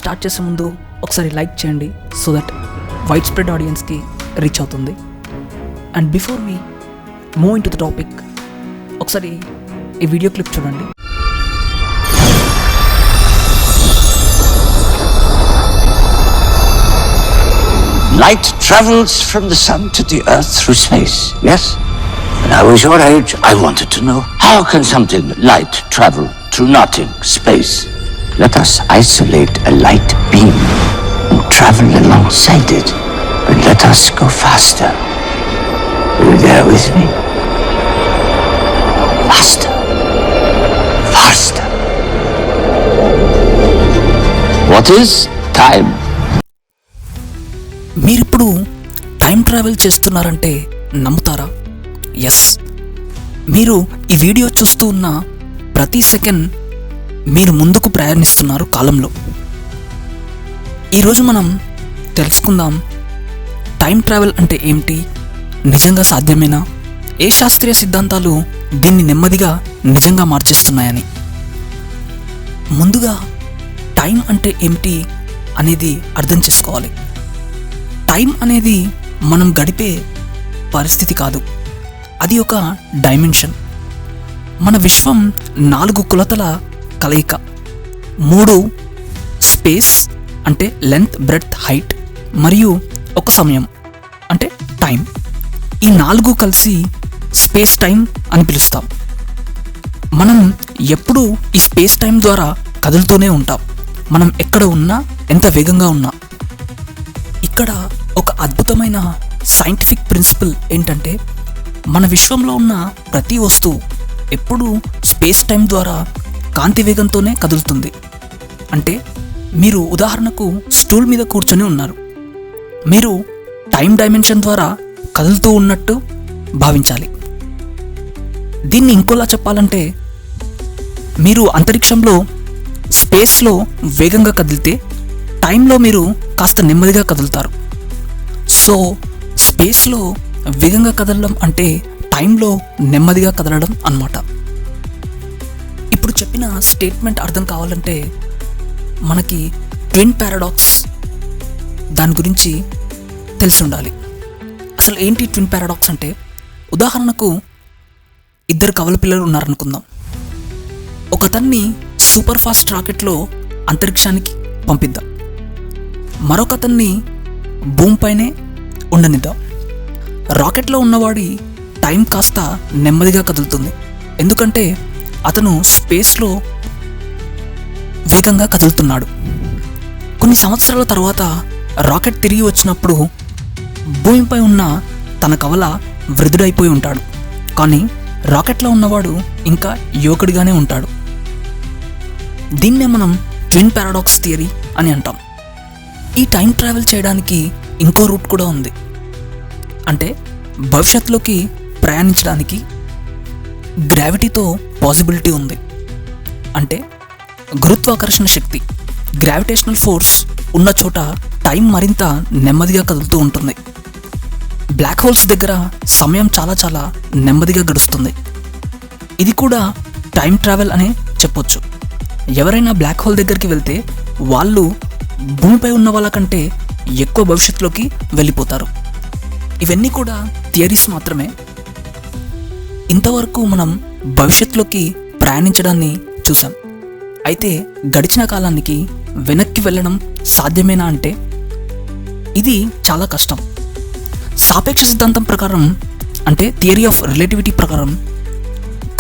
Start చేసే ముందు ఒకసారి లైక్ చేయండి సో దట్ వైడ్ స్ప్రెడ్ ఆడియన్స్కి రీచ్ అవుతుంది. And before we move into the topic, ఒకసారి ఈ వీడియో క్లిప్ చూడండి. Light travels from the sun to the earth through space, yes? When I was your age, I wanted to know, how can something light travel through nothing, space? Let us isolate a light beam and travel alongside it, and let us go faster. Are you there with me? Faster. Faster. What is time? మీరిప్పుడు time travel చేస్తున్నారంటే నమ్ముతారా? Yes, మీరు ఈ video చూస్తూ ఉన్న ప్రతి second మీరు ముందుకు ప్రయాణిస్తున్నారు కాలంలో. ఈరోజు మనం తెలుసుకుందాం టైం ట్రావెల్ అంటే ఏమిటి, నిజంగా సాధ్యమేనా, ఏ శాస్త్రీయ సిద్ధాంతాలు దీన్ని నెమ్మదిగా నిజంగా మార్చేస్తున్నాయని. ముందుగా టైం అంటే ఏమిటి అనేది అర్థం చేసుకోవాలి. టైం అనేది మనం గడిపే పరిస్థితి కాదు, అది ఒక డైమెన్షన్. మన విశ్వం 4 కొలతల కలయిక. 3 స్పేస్ అంటే లెంత్, బ్రెడ్త్, హైట్, మరియు ఒక సమయం అంటే టైం. ఈ 4 కలిసి స్పేస్ టైం అని పిలుస్తాం. మనం ఎప్పుడూ ఈ స్పేస్ టైం ద్వారా కదులుతూనే ఉంటాం, మనం ఎక్కడ ఉన్నా, ఎంత వేగంగా ఉన్నా. ఇక్కడ ఒక అద్భుతమైన సైంటిఫిక్ ప్రిన్సిపల్ ఏంటంటే, మన విశ్వంలో ఉన్న ప్రతి వస్తువు ఎప్పుడూ స్పేస్ టైం ద్వారా కాంతి వేగంతోనే కదులుతుంది. అంటే మీరు ఉదాహరణకు స్టూల్ మీద కూర్చొని ఉన్నారు, మీరు టైం డైమెన్షన్ ద్వారా కదులుతూ ఉన్నట్టు భావించాలి. దీన్ని ఇంకోలా చెప్పాలంటే, మీరు అంతరిక్షంలో స్పేస్లో వేగంగా కదిలితే టైంలో మీరు కాస్త నెమ్మదిగా కదులుతారు. సో స్పేస్లో వేగంగా కదలడం అంటే టైంలో నెమ్మదిగా కదలడం అన్నమాట. ఇప్పుడు చెప్పిన స్టేట్మెంట్ అర్థం కావాలంటే మనకి ట్విన్ పారాడాక్స్ దాని గురించి తెలిసి ఉండాలి. అసలు ఏంటి ట్విన్ పారాడాక్స్ అంటే, ఉదాహరణకు 2 కవల పిల్లలు ఉన్నారనుకుందాం. ఒకతన్ని సూపర్ ఫాస్ట్ రాకెట్లో అంతరిక్షానికి పంపిద్దాం, మరొకతన్ని భూమిపైనే ఉండనిద్దాం. రాకెట్లో ఉన్నవాడి టైం కాస్త నెమ్మదిగా కదులుతుంది, ఎందుకంటే అతను స్పేస్లో వేగంగా కదులుతున్నాడు. కొన్ని సంవత్సరాల తర్వాత రాకెట్ తిరిగి వచ్చినప్పుడు భూమిపై ఉన్న తన కవల వృద్ధుడైపోయి ఉంటాడు, కానీ రాకెట్లో ఉన్నవాడు ఇంకా యువకుడిగానే ఉంటాడు. దీన్నే మనం ట్విన్ పారాడాక్స్ థియరీ అని అంటాం. ఈ టైం ట్రావెల్ చేయడానికి ఇంకో రూట్ కూడా ఉంది. అంటే భవిష్యత్తులోకి ప్రయాణించడానికి గ్రావిటీతో పాసిబిలిటీ ఉంది. అంటే గురుత్వాకర్షణ శక్తి, గ్రావిటేషనల్ ఫోర్స్ ఉన్న చోట టైం మరింత నెమ్మదిగా కదులుతూ ఉంటుంది. బ్లాక్ హోల్స్ దగ్గర సమయం చాలా చాలా నెమ్మదిగా గడుస్తుంది. ఇది కూడా టైం ట్రావెల్ అనే చెప్పొచ్చు. ఎవరైనా బ్లాక్ హోల్ దగ్గరికి వెళ్తే వాళ్ళు భూమిపై ఉన్న వాళ్ళకంటే ఎక్కువ భవిష్యత్తులోకి వెళ్ళిపోతారు. ఇవన్నీ కూడా థియరీస్ మాత్రమే. ఇంతవరకు మనం భవిష్యత్తులోకి ప్రయాణించడాన్ని చూసాం. అయితే గడిచిన కాలానికి వెనక్కి వెళ్ళడం సాధ్యమేనా అంటే ఇది చాలా కష్టం. సాపేక్ష సిద్ధాంతం ప్రకారం, అంటే థియరీ ఆఫ్ రిలేటివిటీ ప్రకారం,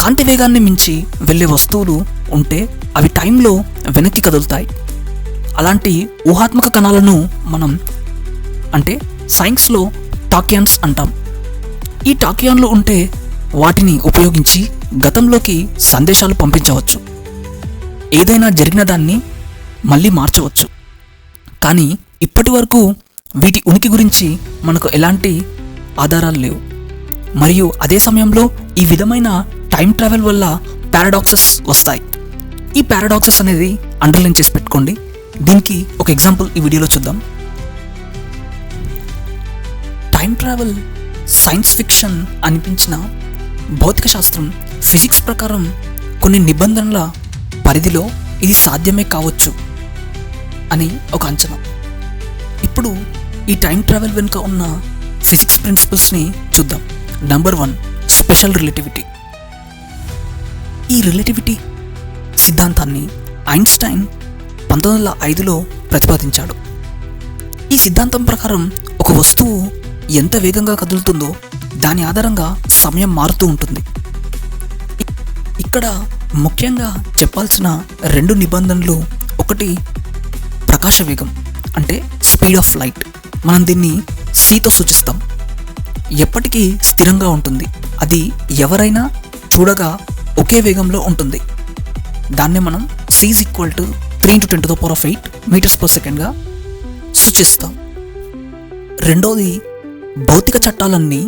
కాంతి వేగాన్ని మించి వెళ్ళే వస్తువులు ఉంటే అవి టైంలో వెనక్కి కదులుతాయి. అలాంటి ఊహాత్మక కణాలను మనం అంటే సైన్స్లో టాకియాన్స్ అంటాం. ఈ టాకియాన్లు ఉంటే వాటిని ఉపయోగించి గతంలోకి సందేశాలు పంపించవచ్చు, ఏదైనా జరిగిన దాన్ని మళ్ళీ మార్చవచ్చు. కానీ ఇప్పటి వరకు వీటి ఉనికి గురించి మనకు ఎలాంటి ఆధారాలు లేవు. మరియు అదే సమయంలో ఈ విధమైన టైం ట్రావెల్ వల్ల పారాడాక్సెస్ వస్తాయి. ఈ పారాడాక్సెస్ అనేది అండర్లైన్ చేసి పెట్టుకోండి. దీనికి ఒక ఎగ్జాంపుల్ ఈ వీడియోలో చూద్దాం. టైం ట్రావెల్ సైన్స్ ఫిక్షన్ అనిపించిన భౌతిక శాస్త్రం, ఫిజిక్స్ ప్రకారం కొన్ని నిబంధనల పరిధిలో ఇది సాధ్యమే కావచ్చు. అని ఒక అంచనా. ఇప్పుడు ఈ టైం ట్రావెల్ వెనుక ఉన్న ఫిజిక్స్ ప్రిన్సిపల్స్ని చూద్దాం. Number 1, special relativity. ఈ రిలేటివిటీ సిద్ధాంతాన్ని ఐన్స్టైన్ 1905లో ప్రతిపాదించాడు. ఈ సిద్ధాంతం ప్రకారం ఒక వస్తువు ఎంత వేగంగా కదులుతుందో దాని ఆధారంగా సమయం మారుతూ ఉంటుంది. ఇక్కడ ముఖ్యంగా చెప్పాల్సిన 2 నిబంధనలు, ఒకటి ప్రకాశ వేగం అంటే స్పీడ్ ఆఫ్ లైట్. మనం దీన్ని cతో సూచిస్తాం. ఎప్పటికీ స్థిరంగా ఉంటుంది. అది ఎవరైనా చూడగా ఒకే వేగంలో ఉంటుంది. దాన్నే మనం c = 3 × 10⁸ మీటర్స్/సెకండ్గా సూచిస్తాం. రెండోది, భౌతిక చట్టాలన్నీ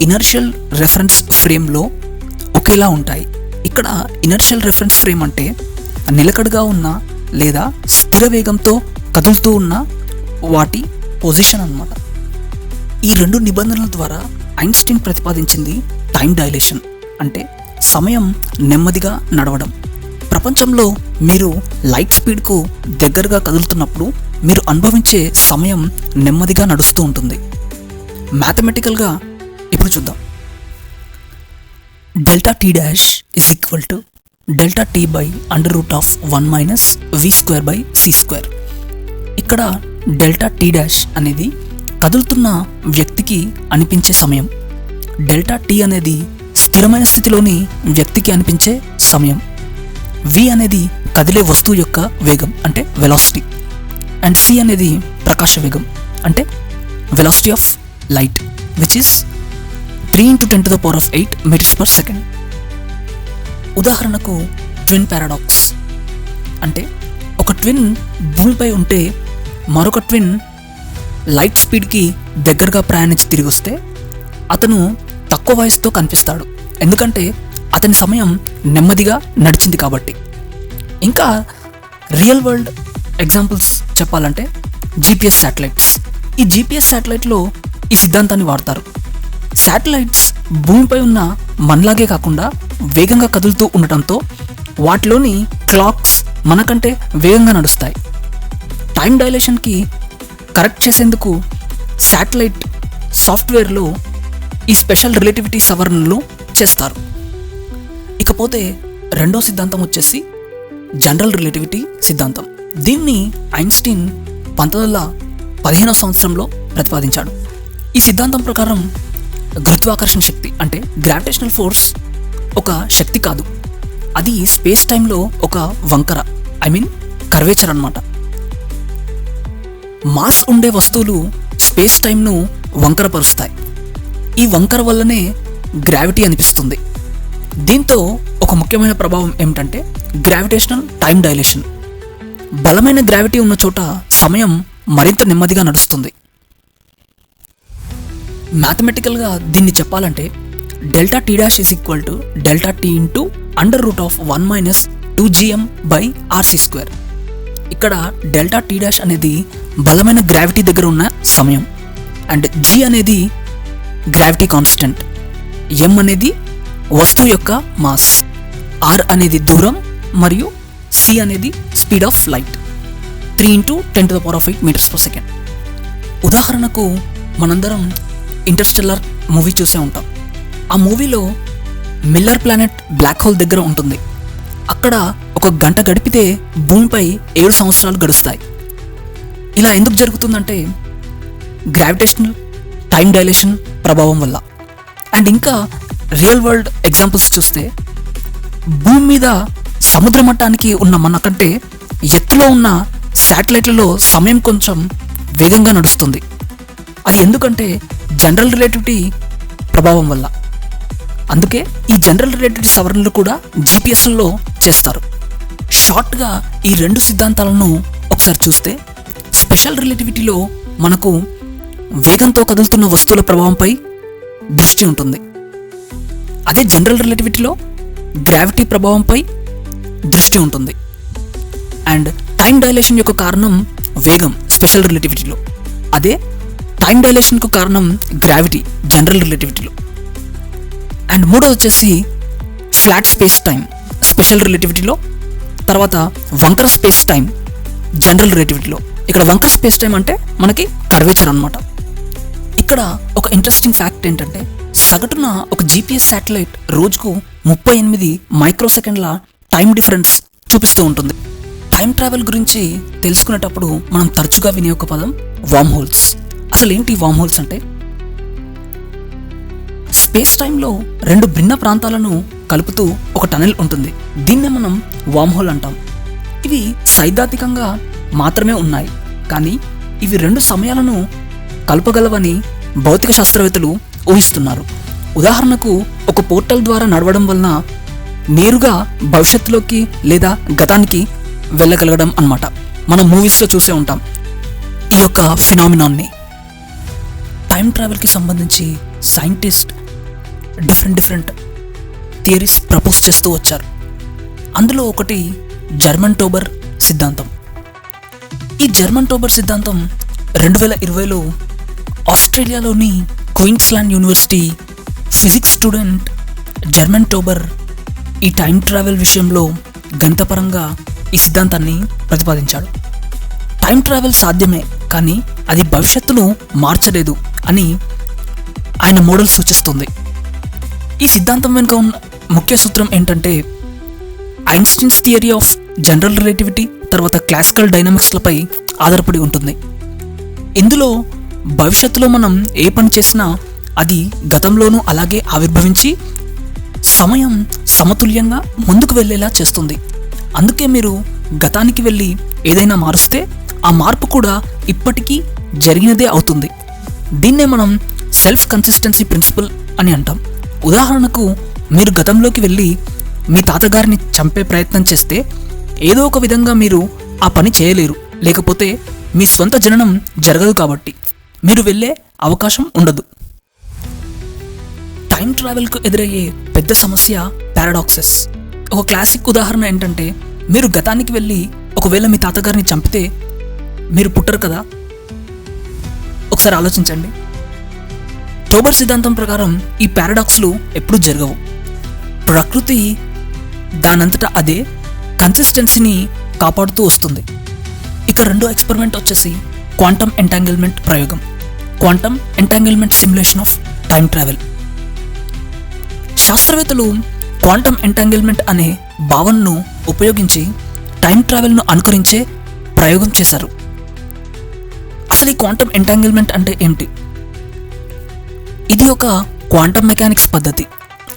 ఇనర్షియల్ రెఫరెన్స్ ఫ్రేమ్లో ఒకేలా ఉంటాయి. ఇక్కడ ఇనర్షియల్ రెఫరెన్స్ ఫ్రేమ్ అంటే నిలకడగా ఉన్న లేదా స్థిర వేగంతో కదులుతూ ఉన్న వాటి పొజిషన్ అన్నమాట. ఈ 2 నిబంధనల ద్వారా ఐన్స్టీన్ ప్రతిపాదించింది టైం డైలేషన్ అంటే సమయం నెమ్మదిగా నడవడం. ప్రపంచంలో మీరు లైట్ స్పీడ్కు దగ్గరగా కదులుతున్నప్పుడు మీరు అనుభవించే సమయం నెమ్మదిగా నడుస్తూ ఉంటుంది. మ్యాథమెటికల్గా ఇప్పుడు చూద్దాం. ∆t' = ∆t/√1 - v²/c². ఇక్కడ ∆t' అనేది కదులుతున్న వ్యక్తికి అనిపించే సమయం, ∆t అనేది స్థిరమైన స్థితిలోని వ్యక్తికి అనిపించే సమయం, v అనేది కదిలే వస్తువు యొక్క వేగం అంటే వెలాసిటీ, అండ్ c అనేది ప్రకాశ వేగం అంటే velocity of light, which is 3 × 10⁸ మీటర్స్/సెకండ్. ఉదాహరణకు ట్విన్ పారాడాక్స్ అంటే ఒక ట్విన్ భూమిపై ఉంటే మరొక ట్విన్ లైట్ స్పీడ్కి దగ్గరగా ప్రయాణించి తిరిగి వస్తే అతను తక్కువ వయసుతో కనిపిస్తాడు, ఎందుకంటే అతని సమయం నెమ్మదిగా నడిచింది కాబట్టి. ఇంకా రియల్ వరల్డ్ ఎగ్జాంపుల్స్ చెప్పాలంటే GPS శాటిలైట్స్. ఈ GPS శాటిలైట్లో ఈ సిద్ధాంతాన్ని వాడతారు. శాటిలైట్స్ భూమిపై ఉన్న మనలాగే కాకుండా వేగంగా కదులుతూ ఉండటంతో వాటిలోని క్లాక్స్ మనకంటే వేగంగా నడుస్తాయి. టైం డైలేషన్కి కరెక్ట్ చేసేందుకు శాటిలైట్ సాఫ్ట్వేర్లో ఈ స్పెషల్ రిలేటివిటీ సవరణలు చేస్తారు. ఇకపోతే రెండో సిద్ధాంతం వచ్చేసి జనరల్ రిలేటివిటీ సిద్ధాంతం. దీన్ని ఐన్స్టీన్ 1915వ సంవత్సరంలో ప్రతిపాదించాడు. ఈ సిద్ధాంతం ప్రకారం గురుత్వాకర్షణ శక్తి అంటే గ్రావిటేషనల్ ఫోర్స్ ఒక శక్తి కాదు, అది స్పేస్ టైంలో ఒక వంకర, కర్వేచర్ అన్నమాట. మాస్ ఉండే వస్తువులు స్పేస్ టైంను వంకరపరుస్తాయి. ఈ వంకర వల్లనే గ్రావిటీ అనిపిస్తుంది. దీంతో ఒక ముఖ్యమైన ప్రభావం ఏమిటంటే గ్రావిటేషనల్ టైం డైలేషన్. బలమైన గ్రావిటీ ఉన్న చోట సమయం మరింత నెమ్మదిగా నడుస్తుంది. మ్యాథమెటికల్గా దీన్ని చెప్పాలంటే ∆t' = ∆t × √1 - 2gm/rc². ఇక్కడ ∆t' అనేది బలమైన గ్రావిటీ దగ్గర ఉన్న సమయం, అండ్ g అనేది గ్రావిటీ కాన్స్టెంట్, m అనేది వస్తువు యొక్క మాస్, r అనేది దూరం మరియు c అనేది స్పీడ్ ఆఫ్ లైట్ 3 × 10⁸ మీటర్స్/సెకండ్. ఉదాహరణకు మనందరం ఇంటర్స్టెల్లార్ మూవీ చూసే ఉంటాం. ఆ మూవీలో మిల్లర్ ప్లానెట్ బ్లాక్ హోల్ దగ్గర ఉంటుంది. అక్కడ ఒక గంట గడిపితే భూమిపై 7 సంవత్సరాలు గడుస్తాయి. ఇలా ఎందుకు జరుగుతుందంటే గ్రావిటేషనల్ టైం డైలేషన్ ప్రభావం వల్ల. అండ్ ఇంకా రియల్ వరల్డ్ ఎగ్జాంపుల్స్ చూస్తే భూమి మీద సముద్ర మట్టానికి ఉన్న మనకంటే ఎత్తులో ఉన్న శాటిలైట్లలో సమయం కొంచెం వేగంగా నడుస్తుంది. అది ఎందుకంటే జనరల్ రిలేటివిటీ ప్రభావం వల్ల. అందుకే ఈ జనరల్ రిలేటివిటీ సవరణలు కూడా GPSలో చేస్తారు. షార్ట్గా ఈ 2 సిద్ధాంతాలను ఒకసారి చూస్తే స్పెషల్ రిలేటివిటీలో మనకు వేగంతో కదులుతున్న వస్తువుల ప్రభావంపై దృష్టి ఉంటుంది. అదే జనరల్ రిలేటివిటీలో గ్రావిటీ ప్రభావంపై దృష్టి ఉంటుంది. అండ్ టైం డైలేషన్ యొక్క కారణం వేగం స్పెషల్ రిలేటివిటీలో, అదే టైం డైలేషన్కు కారణం గ్రావిటీ జనరల్ రిలేటివిటీలో. అండ్ మూడోది వచ్చేసి ఫ్లాట్ స్పేస్ టైం స్పెషల్ రిలేటివిటీలో, తర్వాత వంకర స్పేస్ టైం జనరల్ రిలేటివిటీలో. ఇక్కడ వంకర్ స్పేస్ టైం అంటే మనకి కర్వేచర్ అనమాట. ఇక్కడ ఒక ఇంట్రెస్టింగ్ ఫ్యాక్ట్ ఏంటంటే సగటున ఒక జీపీఎస్ శాటిలైట్ రోజుకు 38 మైక్రోసెకండ్ల టైం డిఫరెన్స్ చూపిస్తూ ఉంటుంది. టైం ట్రావెల్ గురించి తెలుసుకునేటప్పుడు మనం తరచుగా వినే ఒక పదం వార్మ్ హోల్స్. అసలు ఏంటి వార్మ్ హోల్స్ అంటే? స్పేస్ టైంలో 2 భిన్న ప్రాంతాలను కలుపుతూ ఒక టనెల్ ఉంటుంది. దీన్నే మనం వార్మ్ హోల్ అంటాం. ఇవి సైద్ధాంతికంగా మాత్రమే ఉన్నాయి, కానీ ఇవి 2 సమయాలను కలపగలవని భౌతిక శాస్త్రవేత్తలు ఊహిస్తున్నారు. ఉదాహరణకు ఒక పోర్టల్ ద్వారా నడవడం వలన నేరుగా భవిష్యత్తులోకి లేదా గతానికి వెళ్ళగలగడం అన్నమాట. మనం మూవీస్లో చూసే ఉంటాం ఈ యొక్క ఫినామినాన్ని. టైం ట్రావెల్కి సంబంధించి సైంటిస్ట్ డిఫరెంట్ థియరీస్ ప్రపోజ్ చేస్తూ వచ్చారు. అందులో ఒకటి జర్మన్ టోబర్ సిద్ధాంతం. ఈ జర్మన్ టోబర్ సిద్ధాంతం 2020లో ఆస్ట్రేలియాలోని Queensland university physics student Germain Tobar ఈ టైం ట్రావెల్ విషయంలో గణితపరంగా ఈ సిద్ధాంతాన్ని ప్రతిపాదించాడు. టైం ట్రావెల్ సాధ్యమే, కానీ అది భవిష్యత్తును మార్చలేదు అని ఆయన మోడల్ సూచిస్తుంది. ఈ సిద్ధాంతం వెనుక ఉన్న ముఖ్య సూత్రం ఏంటంటే Einstein's theory of general relativity తర్వాత క్లాసికల్ డైనమిక్స్లపై ఆధారపడి ఉంటుంది. ఇందులో భవిష్యత్తులో మనం ఏ పని చేసినా అది గతంలోనూ అలాగే ఆవిర్భవించి సమయం సమతుల్యంగా ముందుకు వెళ్ళేలా చేస్తుంది. అందుకే మీరు గతానికి వెళ్ళి ఏదైనా మారుస్తే ఆ మార్పు కూడా ఇప్పటికీ జరిగినదే అవుతుంది. దీన్నే మనం సెల్ఫ్ కన్సిస్టెన్సీ ప్రిన్సిపల్ అని అంటాం. ఉదాహరణకు మీరు గతంలోకి వెళ్ళి మీ తాతగారిని చంపే ప్రయత్నం చేస్తే ఏదో ఒక విధంగా మీరు ఆ పని చేయలేరు, లేకపోతే మీ సొంత జననం జరగదు, కాబట్టి మీరు వెళ్ళే అవకాశం ఉండదు. టైం ట్రావెల్కు ఎదురయ్యే పెద్ద సమస్య పారాడాక్సెస్. ఒక క్లాసిక్ ఉదాహరణ ఏంటంటే మీరు గతానికి వెళ్ళి ఒకవేళ మీ తాతగారిని చంపితే మీరు పుట్టరు కదా. ఒకసారి ఆలోచించండి. టోబర్ సిద్ధాంతం ప్రకారం ఈ పారాడాక్స్లు ఎప్పుడూ జరగవు. ప్రకృతి దానంతటా అదే కన్సిస్టెన్సీని కాపాడుతూ వస్తుంది. ఇక రెండో ఎక్స్పెరిమెంట్ వచ్చేసి క్వాంటమ్ ఎంటాంగిల్మెంట్ ప్రయోగం, quantum entanglement simulation of time travel. శాస్త్రవేత్తలు క్వాంటమ్ ఎంటాంగిల్మెంట్ అనే భావనను ఉపయోగించి టైం ట్రావెల్ను అనుకరించే ప్రయోగం చేశారు. అసలు ఈ క్వాంటమ్ ఎంటాంగిల్మెంట్ అంటే ఏమిటి? ఇది ఒక క్వాంటమ్ మెకానిక్స్ పద్ధతి.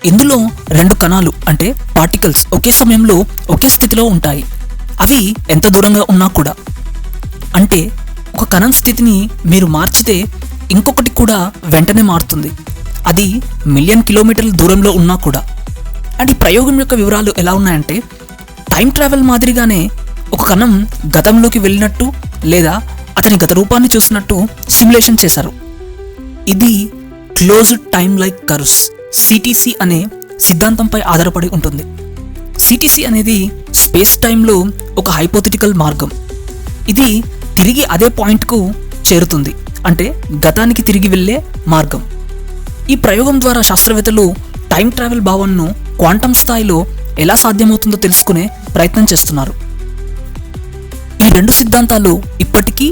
ఇందులో 2 కణాలు అంటే పార్టికల్స్ ఒకే సమయంలో ఒకే స్థితిలో ఉంటాయి. అవి ఎంత దూరంగా ఉన్నా కూడా. అంటే ఒక కణం స్థితిని మీరు మార్చితే ఇంకొకటి కూడా వెంటనే మారుతుంది, అది మిలియన్ కిలోమీటర్ల దూరంలో ఉన్నా కూడా. అండ్ ఈ ప్రయోగం యొక్క వివరాలు ఎలా ఉన్నాయంటే టైం ట్రావెల్ మాదిరిగానే ఒక కణం గతంలోకి వెళ్ళినట్టు లేదా అతని గత రూపాన్ని చూసినట్టు సిమ్యులేషన్ చేశారు. ఇది closed time like curves CTC అనే సిద్ధాంతంపై ఆధారపడి ఉంటుంది. సిటీసీ అనేది స్పేస్ టైంలో ఒక హైపోథెటికల్ మార్గం. ఇది తిరిగి అదే పాయింట్కు చేరుతుంది, అంటే గతానికి తిరిగి వెళ్ళే మార్గం. ఈ ప్రయోగం ద్వారా శాస్త్రవేత్తలు టైం ట్రావెల్ భావనను క్వాంటమ్ స్థాయిలో ఎలా సాధ్యమవుతుందో తెలుసుకునే ప్రయత్నం చేస్తున్నారు. ఈ 2 సిద్ధాంతాలు ఇప్పటికీ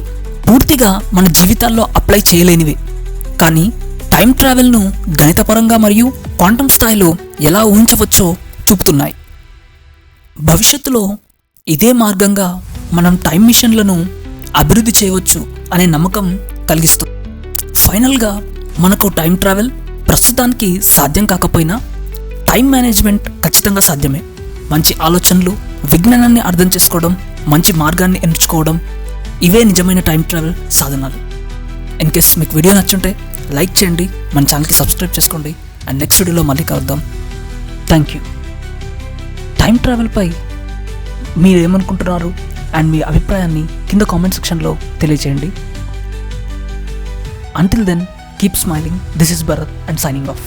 పూర్తిగా మన జీవితాల్లో అప్లై చేయలేనివే, కానీ టైం ట్రావెల్ను గణితపరంగా మరియు క్వాంటమ్ స్థాయిలో ఎలా ఊహించవచ్చో చూపుతున్నాయి. భవిష్యత్తులో ఇదే మార్గంగా మనం టైం మిషన్లను అభివృద్ధి చేయవచ్చు అనే నమ్మకం కలిగిస్తుంది. ఫైనల్గా మనకు టైం ట్రావెల్ ప్రస్తుతానికి సాధ్యం కాకపోయినా టైం మేనేజ్మెంట్ ఖచ్చితంగా సాధ్యమే. మంచి ఆలోచనలు, విజ్ఞానాన్ని అర్థం చేసుకోవడం, మంచి మార్గాన్ని ఎంచుకోవడం, ఇవే నిజమైన టైం ట్రావెల్ సాధనాలు. ఇన్ కేస్ మీకు వీడియో నచ్చుంటే లైక్ చేయండి, మన ఛానల్కి సబ్స్క్రైబ్ చేసుకోండి. అండ్ నెక్స్ట్ వీడియోలో మళ్ళీ కలుద్దాం. Thank you. టైం ట్రావెల్పై మీరు ఏమనుకుంటున్నారు అండ్ మీ అభిప్రాయాన్ని కింద కామెంట్ సెక్షన్లో తెలియజేయండి. Until then, keep smiling. This is Bharat and signing off.